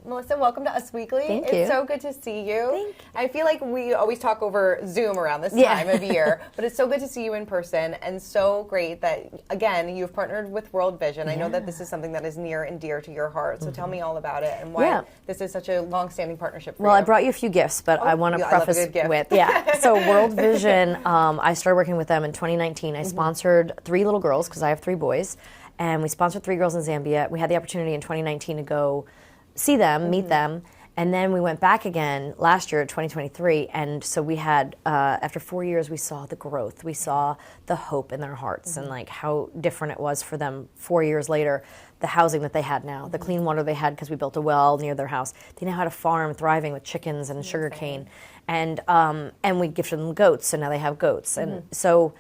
Melissa, welcome to Us Weekly. Thank you. It's so good to see you. Thank you. I feel like we always talk over Zoom around this time of year, but it's so good to see you in person, and so great that, again, you've partnered with World Vision. I know that this is something that is near and dear to your heart, so tell me all about it and why this is such a long-standing partnership for you. Well, I brought you a few gifts, but I want to preface with, so World Vision, I started working with them in 2019. I sponsored 3 little girls, because I have 3 boys, and we sponsored 3 girls in Zambia. We had the opportunity in 2019 to go see them, meet them, and then we went back again last year, 2023, and so we had, after 4 years, we saw the growth. We saw the hope in their hearts and like how different it was for them 4 years later. The housing that they had now, the clean water they had because we built a well near their house. They now had a farm thriving with chickens and sugarcane, and we gifted them goats, so now they have goats. And so,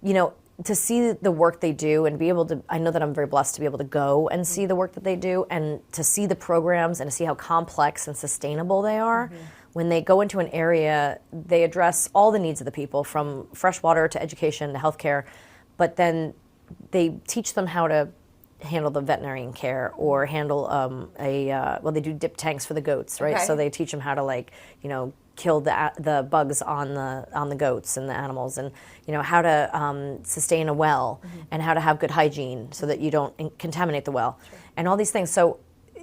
you know, to see the work they do and be able to, I know that I'm very blessed to be able to go and see the work that they do and to see the programs and to see how complex and sustainable they are. When they go into an area, they address all the needs of the people, from fresh water to education to healthcare, but then they teach them how to handle the veterinarian care or handle well, they do dip tanks for the goats, right? Okay. So they teach them how to, like, you know, kill the bugs on the goats and the animals, and you know how to sustain a well and how to have good hygiene so that you don't contaminate the well, and all these things. So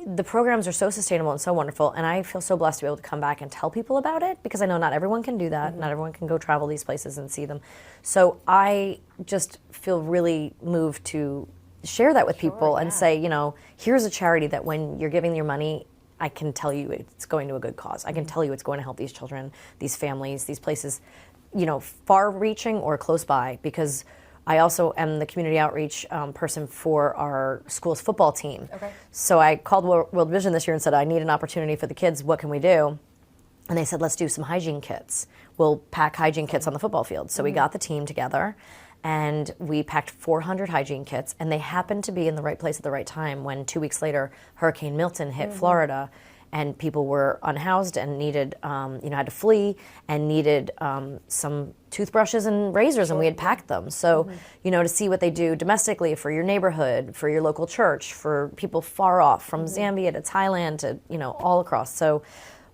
the programs are so sustainable and so wonderful, and I feel so blessed to be able to come back and tell people about it, because I know not everyone can do that. Not everyone can go travel these places and see them. So I just feel really moved to share that with people and say, you know, here's a charity that when you're giving your money, I can tell you it's going to a good cause. I can tell you it's going to help these children, these families, these places, you know, far-reaching or close by, because I also am the community outreach person for our school's football team. Okay. So I called World Vision this year and said, I need an opportunity for the kids. What can we do? And they said, let's do some hygiene kits. We'll pack hygiene kits on the football field. So we got the team together, and we packed 400 hygiene kits, and they happened to be in the right place at the right time when 2 weeks later Hurricane Milton hit Florida, and people were unhoused and needed, you know, had to flee and needed some toothbrushes and razors, and we had packed them. So, you know, to see what they do domestically for your neighborhood, for your local church, for people far off, from Zambia to Thailand to, you know, all across. So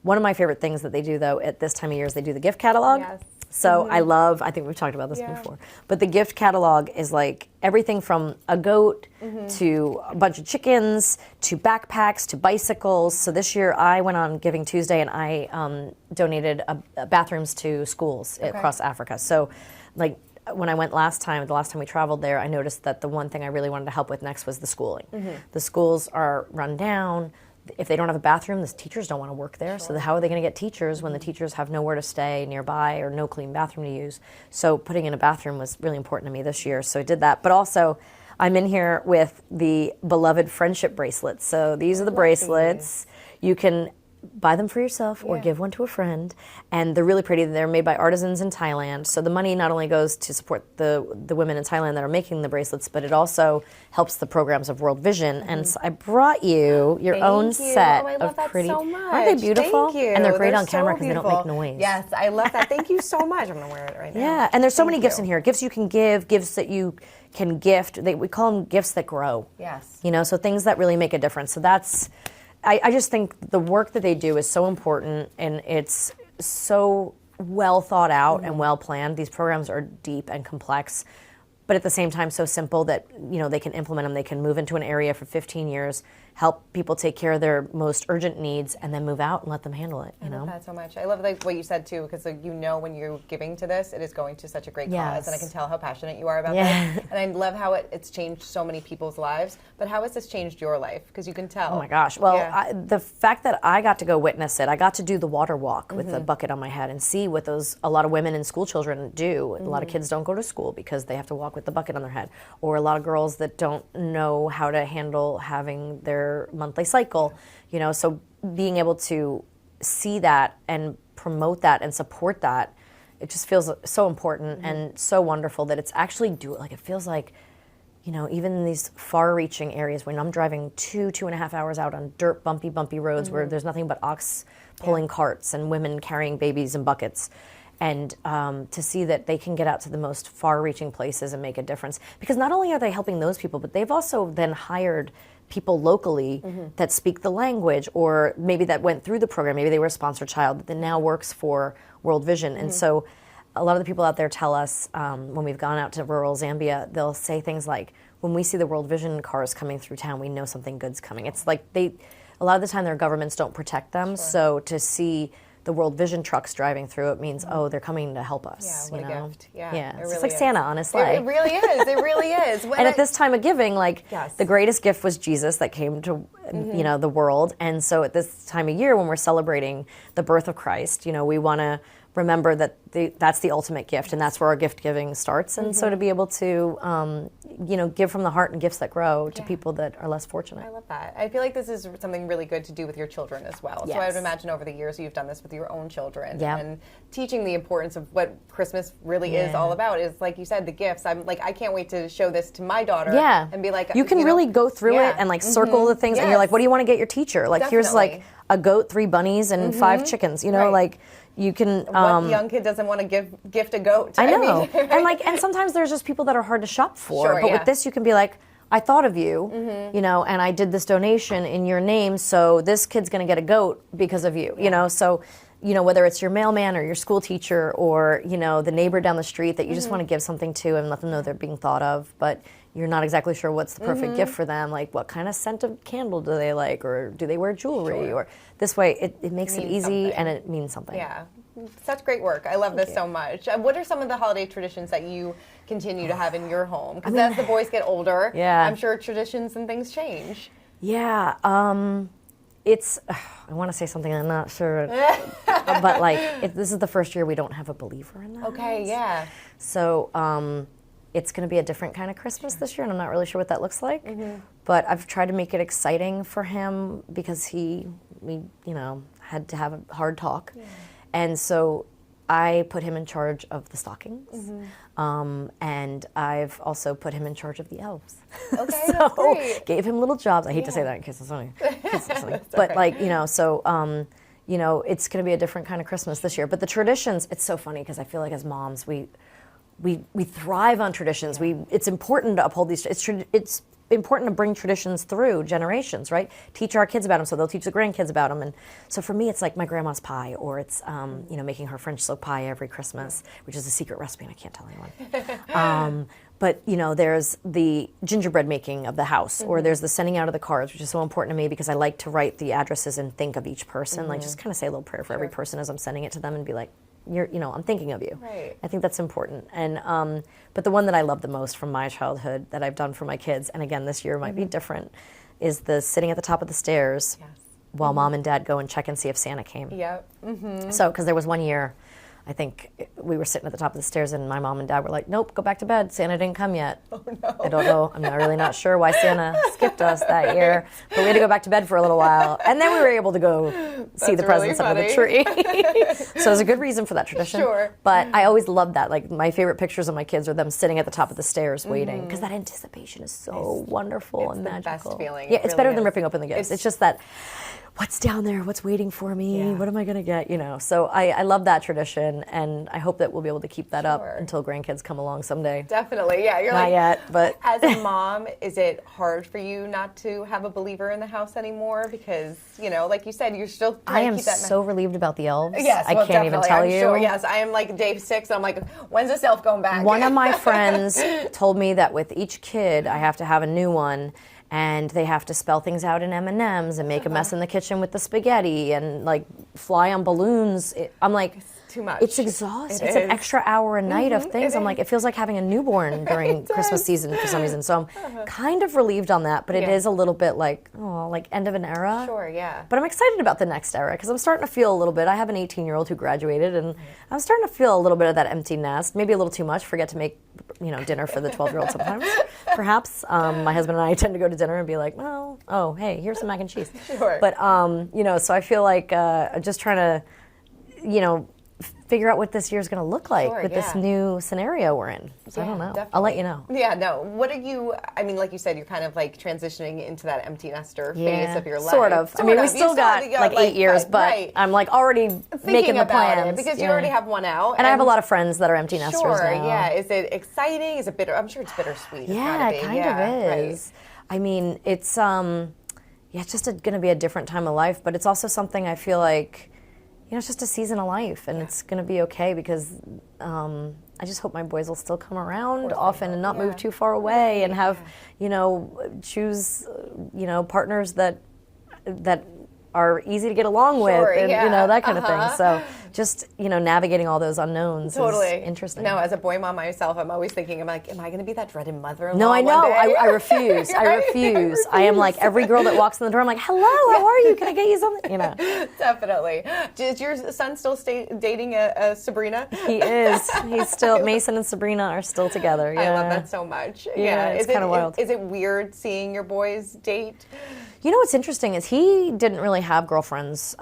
one of my favorite things that they do, though, at this time of year is they do the gift catalog. Yes. So I think we've talked about this before, but the gift catalog is like everything from a goat to a bunch of chickens to backpacks to bicycles. So this year I went on Giving Tuesday and I donated bathrooms to schools across Africa. So like when I went the last time we traveled there, I noticed that the one thing I really wanted to help with next was the schooling. The schools are run down. If they don't have a bathroom, the teachers don't want to work there. So how are they going to get teachers when the teachers have nowhere to stay nearby or no clean bathroom to use? So putting in a bathroom was really important to me this year. So I did that. But also, I'm in here with the beloved friendship bracelets. So these are the bracelets. You can buy them for yourself or give one to a friend, and they're really pretty. They're made by artisans in Thailand, so the money not only goes to support the women in Thailand that are making the bracelets, but it also helps the programs of World Vision. And so I brought you your own set of pretty. So much. Aren't they beautiful? Thank you. And they're great on so camera because they don't make beautiful. noise. Yes, I love that. Thank you so much. I'm going to wear it right now. Yeah, and there's so many gifts in here. Gifts you can give, gifts that you can gift. We call them gifts that grow. Yes. You know, so things that really make a difference. So that's. I just think the work that they do is so important, and it's so well thought out and well planned. These programs are deep and complex, but at the same time so simple that, you know, they can implement them. They can move into an area for 15 years, help people take care of their most urgent needs, and then move out and let them handle it. You know, love that so much. I love what you said too, because you know when you're giving to this, it is going to such a great cause, and I can tell how passionate you are about this. And I love how it's changed so many people's lives. But how has this changed your life? Because you can tell. Oh my gosh! Well, the fact that I got to go witness it, I got to do the water walk with the bucket on my head and see what a lot of women and school children do. A lot of kids don't go to school because they have to walk with the bucket on their head, or a lot of girls that don't know how to handle having their monthly cycle, you know, so being able to see that and promote that and support that, it just feels so important and so wonderful that it's actually it feels like, you know, even in these far-reaching areas when I'm driving 2.5 hours out on dirt, bumpy roads where there's nothing but ox pulling carts and women carrying babies in buckets. And to see that they can get out to the most far-reaching places and make a difference. Because not only are they helping those people, but they've also then hired people locally that speak the language, or maybe that went through the program, maybe they were a sponsored child that now works for World Vision. And so a lot of the people out there tell us, when we've gone out to rural Zambia, they'll say things like, when we see the World Vision cars coming through town, we know something good's coming. It's like a lot of the time their governments don't protect them, so to see the World Vision trucks driving through, it means, oh, they're coming to help us. Yeah, what a gift. Yeah, It's like Santa on a sleigh. It really is. It really is. And at this time of giving, the greatest gift was Jesus that came to the world. And so at this time of year, when we're celebrating the birth of Christ, we want to remember that that's the ultimate gift, and that's where our gift giving starts. And so to be able to, give from the heart and gifts that grow to people that are less fortunate. I love that. I feel like this is something really good to do with your children as well. Yes. So I would imagine over the years you've done this with your own children, Yep. and teaching the importance of what Christmas really is all about. Is like you said, the gifts. I'm like, I can't wait to show this to my daughter. Yeah. And be like, you can really go through it and circle the things, and you're like, what do you want to get your teacher? Like, here's like a goat, 3 bunnies, and 5 chickens. Like. You can. What young kid doesn't want to gift a goat? I know, and sometimes there's just people that are hard to shop for. Sure, but with this, you can be like, I thought of you, and I did this donation in your name, so this kid's going to get a goat because of you. So. Whether it's your mailman or your school teacher or, the neighbor down the street that you just want to give something to and let them know they're being thought of, but you're not exactly sure what's the perfect gift for them. Like, what kind of scent of candle do they like, or do they wear jewelry? Or this way, it makes it easy and it means something. Yeah. Such great work. I love this so much. What are some of the holiday traditions that you continue to have in your home? Because as the boys get older, I'm sure traditions and things change. Yeah. I want to say something, I'm not sure, but this is the first year we don't have a believer in that. Okay, yeah. So it's going to be a different kind of Christmas this year, and I'm not really sure what that looks like. But I've tried to make it exciting for him because we had to have a hard talk, and so I put him in charge of the stockings, and I've also put him in charge of the elves. Okay, so that's great. Gave him little jobs. I hate to say that in case it's funny, but it's going to be a different kind of Christmas this year. But the traditions, it's so funny because I feel like as moms, we thrive on traditions. It's important to uphold these. It's important to bring traditions through generations, right? Teach our kids about them so they'll teach the grandkids about them. And so for me, it's like my grandma's pie, or it's making her French silk pie every Christmas, which is a secret recipe and I can't tell anyone. But there's the gingerbread making of the house, or there's the sending out of the cards, which is so important to me because I like to write the addresses and think of each person, like just kind of say a little prayer for every person as I'm sending it to them and be like, I'm thinking of you. Right. I think that's important. And but the one that I love the most from my childhood that I've done for my kids, and again this year might be different, is the sitting at the top of the stairs while mom and dad go and check and see if Santa came. Yep. So, because there was one year, I think we were sitting at the top of the stairs and my mom and dad were like, nope, go back to bed. Santa didn't come yet. Oh, no. I don't know. I'm really not sure why Santa skipped us that year. But we had to go back to bed for a little while. And then we were able to go see the presents under the tree. So there's a good reason for that tradition. Sure. But I always loved that. Like, my favorite pictures of my kids are them sitting at the top of the stairs waiting. Because that anticipation is so wonderful and magical. It's the best feeling. Yeah, it's better really than ripping open the gifts. It's just that, what's down there? What's waiting for me? What am I going to get? So I love that tradition, and I hope that we'll be able to keep that up until grandkids come along someday. Definitely, yeah. You're Not yet, but as a mom, is it hard for you not to have a believer in the house anymore? Because like you said, you're still trying to keep that. I am so relieved about the elves. Yes, I can't even tell you. Sure, yes, I am like day 6. I'm like, when's this elf going back? One of my friends told me that with each kid, I have to have a new one. And they have to spell things out in M&Ms and make a mess in the kitchen with the spaghetti and like fly on balloons. I'm like, it's too much. It's exhausting. It's an extra hour a night of things. I'm like, it feels like having a newborn during Christmas season for some reason. So I'm kind of relieved on that, but it is a little bit like, like end of an era. Sure, yeah. But I'm excited about the next era because I'm starting to feel a little bit. I have an 18-year-old who graduated, and I'm starting to feel a little bit of that empty nest. Maybe a little too much. Forget to make dinner for the 12-year-old sometimes. Perhaps my husband and I tend to go to dinner and be like, well, oh, hey, here's some mac and cheese. Sure. But so I feel like I'm just trying to, figure out what this year's going to look like with this new scenario we're in. So I don't know. Definitely. I'll let you know. Yeah, no. What are you, like you said, you're kind of like transitioning into that empty nester phase of your life. Sort of. We still got like 8 years, but I'm like already making the plans. It because you already have one out. And I have a lot of friends that are empty nesters now. Yeah. Is it exciting? Is it bitter? I'm sure it's bittersweet. Yeah, it kind of is. Right. I mean, it's it's just going to be a different time of life, but it's also something I feel like, it's just a season of life, and it's going to be okay because I just hope my boys will still come around often and not move too far away and have, choose, partners that are easy to get along with and, that kind of thing. So just, navigating all those unknowns is interesting. No, as a boy mom myself, I'm always thinking, am I going to be that dreaded mother-in-law No, I know. one day? I refuse. I refuse. I am like every girl that walks in the door, I'm like, hello, how are you? Can I get you something? Definitely. Is your son still dating a Sabrina? He is. He's still, Mason and Sabrina are still together. Yeah. I love that so much. Yeah, it's kind of wild. Is it weird seeing your boys date? What's interesting is he didn't really have girlfriends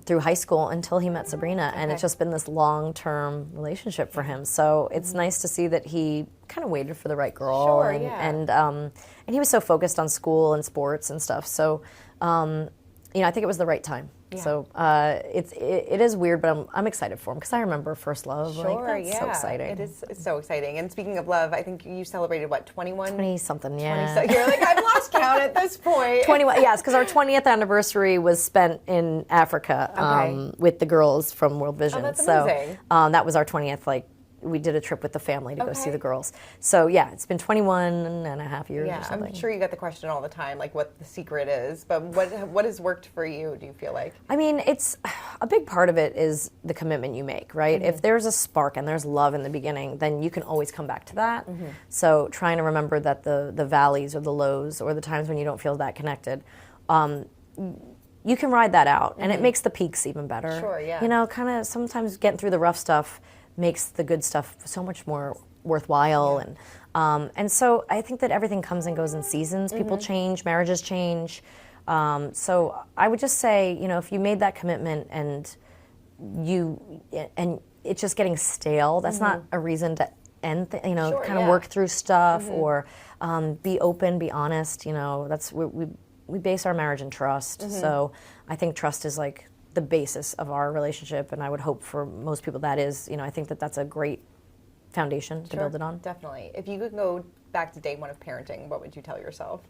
through high school until he met Sabrina, and it's just been this long-term relationship for him. So it's nice to see that he kind of waited for the right girl, and he was so focused on school and sports and stuff. So I think it was the right time. Yeah. So it is weird, but I'm excited for him because I remember first love. That's so exciting. It's so exciting. And speaking of love, I think you celebrated, 21? 20-something, yeah. 20, you're like, I've lost count at this point. 21, yes, because our 20th anniversary was spent in Africa with the girls from World Vision. Oh, that's amazing. So that was our 20th, we did a trip with the family to go see the girls. So yeah, it's been 21 and a half years or something. I'm sure you get the question all the time, what the secret is, but what has worked for you, do you feel like? I mean, it's a big part of it is the commitment you make, right? If there's a spark and there's love in the beginning, then you can always come back to that. So trying to remember that the valleys or the lows or the times when you don't feel that connected, you can ride that out, and it makes the peaks even better. Sure, yeah. Kind of sometimes getting through the rough stuff makes the good stuff so much more worthwhile, and so I think that everything comes and goes in seasons. People change, marriages change. So I would just say, if you made that commitment and it's just getting stale, that's not a reason to end. Work through stuff or be open, be honest. That's we base our marriage in trust. So I think trust is the basis of our relationship, and I would hope for most people that is, I think that that's a great foundation to build it on. Definitely. If you could go back to day one of parenting, what would you tell yourself?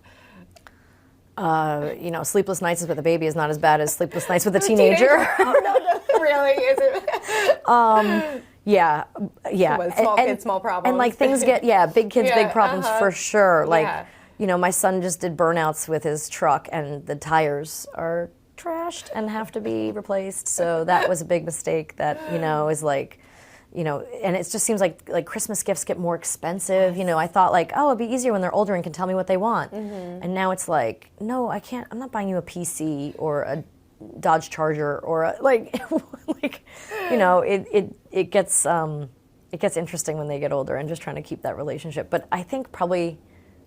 Sleepless nights with a baby is not as bad as sleepless nights with a teenager. Oh, no, really, is it? Yeah. Small kids, small problems. And things get, big kids, big problems for sure. My son just did burnouts with his truck, and the tires are trashed and have to be replaced. So that was a big mistake that, is and it just seems like Christmas gifts get more expensive. I thought it'd be easier when they're older and can tell me what they want. And now it's no, I can't, I'm not buying you a PC or a Dodge Charger or it gets interesting when they get older and just trying to keep that relationship. But I think probably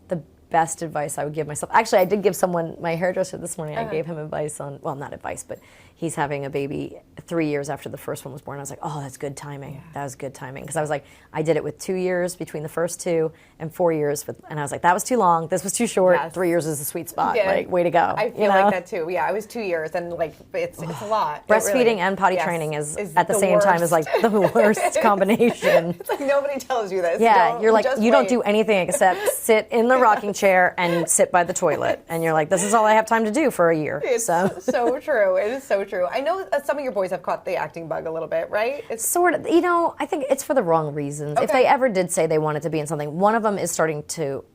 the best advice I would give myself. Actually, I did give someone, my hairdresser this morning, I gave him advice on, well, not advice, but he's having a baby 3 years after the first one was born. I was like, oh, that's good timing. Yeah. That was good timing. Because I was like, I did it with 2 years between the first two and 4 years. And I was like, that was too long. This was too short. Yes. 3 years is the sweet spot. Yeah. Way to go. I feel like that too. Yeah, I was 2 years and it's a lot. Breastfeeding and potty training is at the same time is the worst combination. It's nobody tells you this. Yeah, you're you don't do anything except sit in the rocking chair and sit by the toilet. And you're like, this is all I have time to do for a year. It's so true. It is so true. I know some of your boys have caught the acting bug a little bit, right? It's sort of, I think it's for the wrong reasons. Okay. If they ever did say they wanted to be in something, one of them is starting to,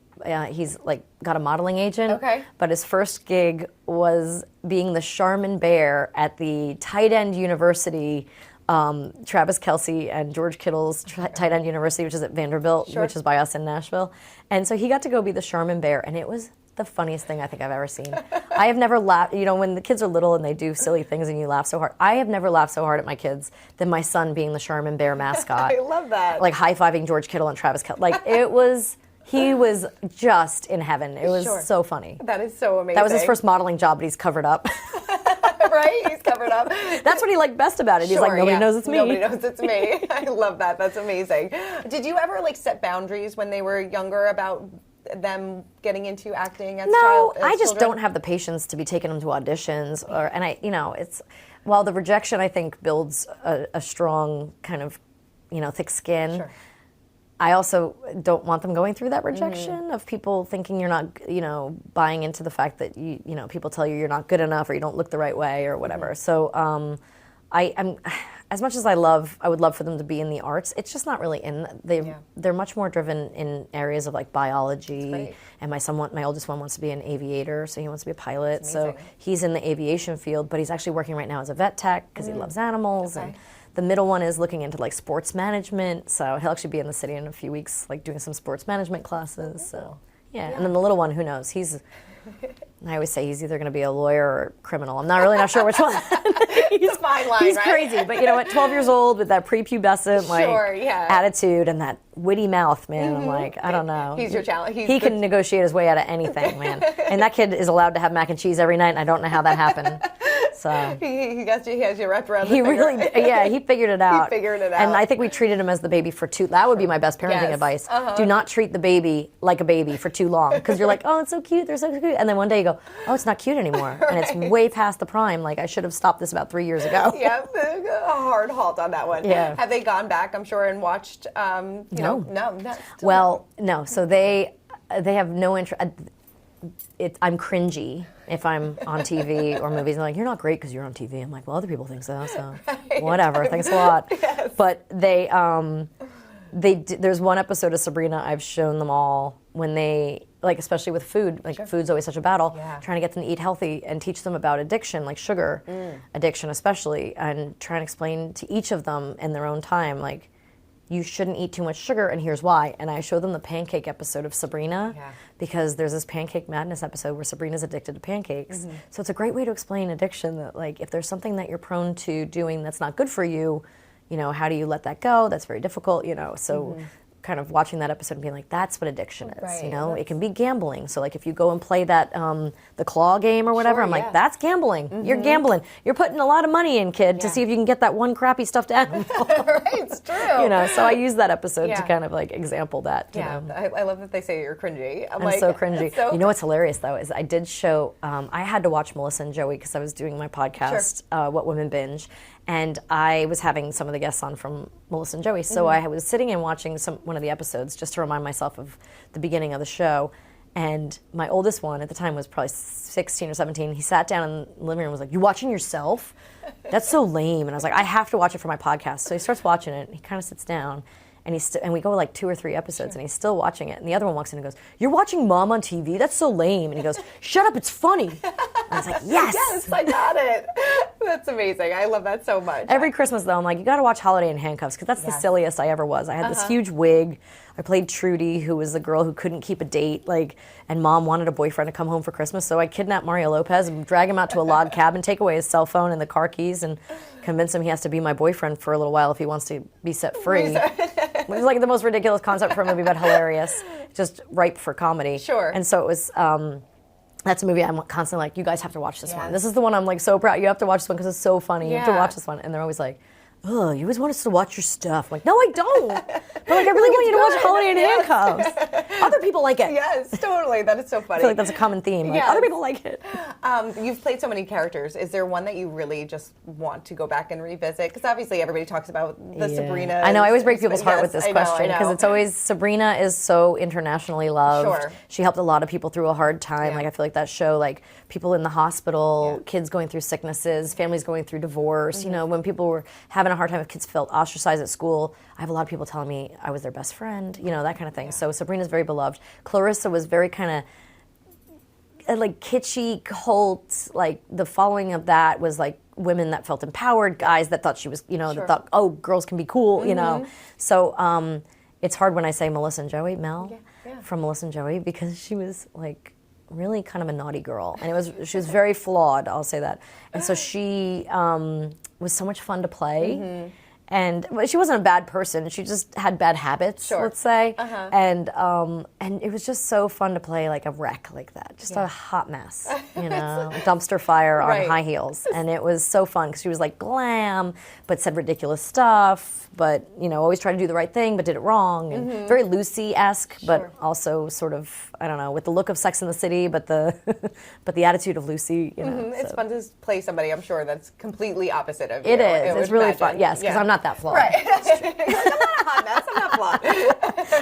he's got a modeling agent. Okay. But his first gig was being the Charmin Bear at the Tight End University, Travis Kelce and George Kittle's Tight End University, which is at Vanderbilt, which is by us in Nashville. And so he got to go be the Charmin Bear, and it was the funniest thing I think I've ever seen. I have never laughed, when the kids are little and they do silly things and you laugh so hard. I have never laughed so hard at my kids than my son being the Charmin Bear mascot. I love that. High-fiving George Kittle and Travis Kelce. He was just in heaven. It was so funny. That is so amazing. That was his first modeling job, but he's covered up. Right? He's covered up. That's what he liked best about it. He's like, nobody knows it's me. Nobody knows it's me. I love that. That's amazing. Did you ever set boundaries when they were younger about them getting into acting as I just don't have the patience to be taking them to auditions it's while the rejection I think builds a strong kind of thick skin. Sure. I also don't want them going through that rejection of people thinking you're not, buying into the fact that people tell you you're not good enough or you don't look the right way or whatever. So I'm as much as I would love for them to be in the arts. It's just not really they're much more driven in areas of like biology. And my oldest one wants to be an aviator, so he wants to be a pilot. So he's in the aviation field, but he's actually working right now as a vet tech because he loves animals. And the middle one is looking into like sports management, so he'll actually be in the city in a few weeks, like doing some sports management classes. So yeah. And then the little one, who knows? I always say he's either going to be a lawyer or criminal. I'm not sure which one. He's a fine line, he's right? crazy, but you know what? 12 years old with that prepubescent attitude and that witty mouth, man. I'm like, I don't know. He's your challenge. He can negotiate his way out of anything, man. And that kid is allowed to have mac and cheese every night, and I don't know how that happened. So he has you wrapped around the finger. really, he figured it out. He figured it out. And I think we treated him as the baby for too. That would be my best parenting advice. Do not treat the baby like a baby for too long, because you're like, oh, it's so cute, they're so cute, and then one day you go, oh, it's not cute anymore, and it's way past the prime. Like I should have stopped this about 3 years ago. Yeah, a hard halt on that one. Yeah. Have they gone back? I'm sure and watched. No. Well, no. So they have no interest. I'm cringy if I'm on TV or movies. And they're like, you're not great because you're on TV. I'm like, well, other people think so. So whatever. Thanks a lot. Yes. But there's one episode of Sabrina I've shown them all when they, like, especially with food, like food's always such a battle, trying to get them to eat healthy and teach them about addiction, like sugar addiction especially, and trying to explain to each of them in their own time, like, you shouldn't eat too much sugar, and here's why. And I show them the pancake episode of Sabrina because there's this Pancake Madness episode where Sabrina's addicted to pancakes. So it's a great way to explain addiction, that like if there's something that you're prone to doing that's not good for you, how do you let that go? That's very difficult, So kind of watching that episode and being like, that's what addiction is, Right. It can be gambling. So like if you go and play that the claw game or whatever, I'm like, that's gambling. You're gambling. You're putting a lot of money in, kid, to see if you can get that one crappy stuffed animal. Right, it's true. So I use that episode to kind of like example that. You know. I love that they say you're cringy. I'm so cringy. You know what's hilarious though is I did show. I had to watch Melissa and Joey because I was doing my podcast, What Women Binge, and I was having some of the guests on from Melissa and Joey. So I was sitting and watching one of the episodes just to remind myself of the beginning of the show. And my oldest one at the time was probably 16 or 17. He sat down in the living room and was like, you watching yourself? That's so lame. And I was like, I have to watch it for my podcast. So he starts watching it, and he kind of sits down. And and we go like 2 or 3 episodes, and he's still watching it. And the other one walks in and goes, "You're watching Mom on TV? That's so lame." And he goes, "Shut up, it's funny." And I was like, "Yes, yes, I got it." That's amazing. I love that so much. Every Christmas though, I'm like, you got to watch Holiday in Handcuffs because that's the silliest I ever was. I had this huge wig. I played Trudy, who was the girl who couldn't keep a date, and Mom wanted a boyfriend to come home for Christmas. So I kidnapped Mario Lopez and drag him out to a log cabin, take away his cell phone and the car keys, and convince him he has to be my boyfriend for a little while if he wants to be set free. It was like the most ridiculous concept for a movie, but hilarious. Just ripe for comedy. Sure. And so it was, that's a movie I'm constantly like, you guys have to watch this one. This is the one I'm like so proud. You have to watch this one because it's so funny. You have to watch this one. And they're always like, oh, you always want us to watch your stuff. I'm like, no, I don't. But like, I really want you to watch Holiday in Handcuffs. Other people like it. Yes, totally. That is so funny. I feel like that's a common theme. Like, other people like it. You've played so many characters. Is there one that you really just want to go back and revisit? Because obviously everybody talks about the Sabrina. I know. I always break people's heart with this question because it's always, Sabrina is so internationally loved. Sure. She helped a lot of people through a hard time. Like I feel like that show, like people in the hospital, kids going through sicknesses, families going through divorce. When people were having a hard time, if kids felt ostracized at school, I have a lot of people telling me I was their best friend, that kind of thing. So Sabrina's very beloved. Clarissa was very kind of like kitschy cult. Like the following of that was like women that felt empowered, guys that thought she was, that thought, oh, girls can be cool, So it's hard when I say Melissa and Joey, Mel from Melissa and Joey, because she was like really kind of a naughty girl, and she was very flawed. I'll say that. And so she was so much fun to play. And she wasn't a bad person. She just had bad habits, let's say. And it was just so fun to play like a wreck like that. Just a hot mess, a dumpster fire on high heels. And it was so fun because she was like glam, but said ridiculous stuff, but, always tried to do the right thing, but did it wrong. And very Lucy-esque, but also sort of, I don't know, with the look of Sex and the City, but the but the attitute of Lucy, It's fun to play somebody, I'm sure, that's completely opposite of you. It is. It's really fun. Yes, because I'm not that flawed. Right. I'm not a hot mess. I'm not flawed.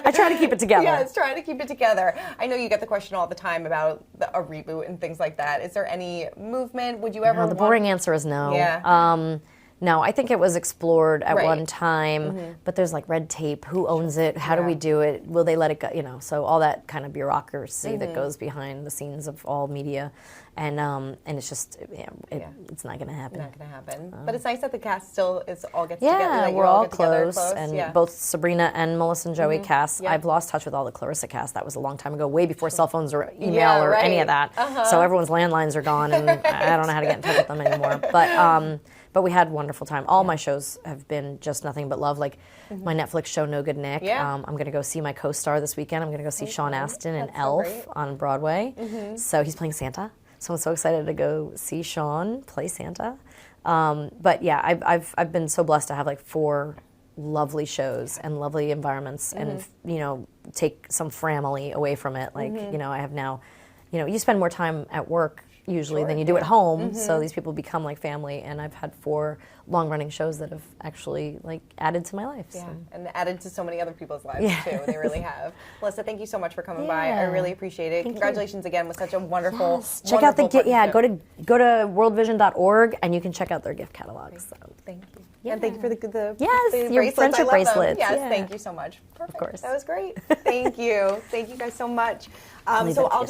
I try to keep it together. Yeah, it's trying to keep it together. I know you get the question all the time about a reboot and things like that. Is there any movement? Would you ever? No, the boring answer is no. Yeah. No, I think it was explored at Right. one time, but there's like red tape. Who owns it? How do we do it? Will they let it go? You know, so all that kind of bureaucracy that goes behind the scenes of all media, and it's just it's not going to happen. Not going to happen. But it's nice that the cast still is all gets Yeah, together. Like, we're you all get together close, and yeah. both Sabrina and Melissa and Joey cast. Yeah. I've lost touch with all the Clarissa cast. That was a long time ago, way before cell phones or email Yeah, or any of right. that. So everyone's landlines are gone, and I don't know how to get in touch with them anymore. But we had a wonderful time. All my shows have been just nothing but love. Like my Netflix show, No Good Nick. Yeah. I'm going to go see my co-star this weekend. I'm going to go see Sean Astin in That's so Elf great. on Broadway. So he's playing Santa. So I'm so excited to go see Sean play Santa. But yeah, I've been so blessed to have like 4 lovely shows and lovely environments, and take some family away from it. Like I have now, you spend more time at work usually than you do at home, so these people become like family, and I've had 4 long-running shows that have actually like added to my life. Yeah, So. and added to so many other people's lives too. They really have. Melissa, thank you so much for coming by. I really appreciate it. Congratulations again with such a wonderful. Check out the wonderful go to worldvision.org and you can check out their gift catalogs. So. Thank you. And thank you for the Yes, the your bracelets. friendship I love them. bracelets. Yes, Yeah. thank you so much. Perfect. course. That was great. Thank you. Thank you guys so much. Leave So it. I'll Yes.